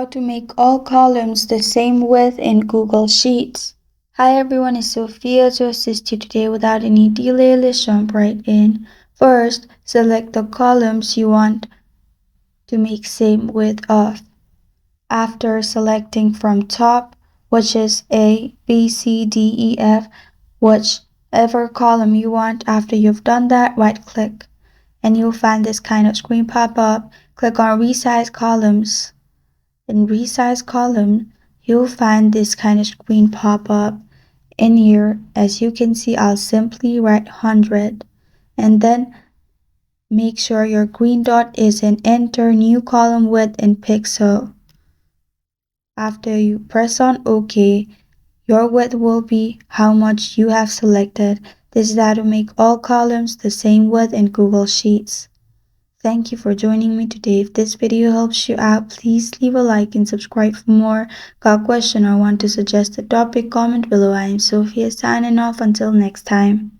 How to make all columns the same width in Google Sheets. Hi everyone, it's Sophia to assist you today. Without any delay, let's jump right in. First, select the columns you want to make same width of. After selecting from top, which is A, B, C, D, E, F, whichever column you want, after you've done that, right click and you'll find this kind of screen pop up. Click on Resize Columns. In Resize Column, you'll find this kind of screen pop up. In here, as you can see, I'll simply write 100 and then make sure your green dot is in Enter New Column Width in Pixel. After you press on OK, your width will be how much you have selected. This is how to make all columns the same width in Google Sheets. Thank you for joining me today. If this video helps you out, please leave a like and subscribe for more. Got a question or want to suggest a topic? Comment below. I am Sophia signing off. Until next time.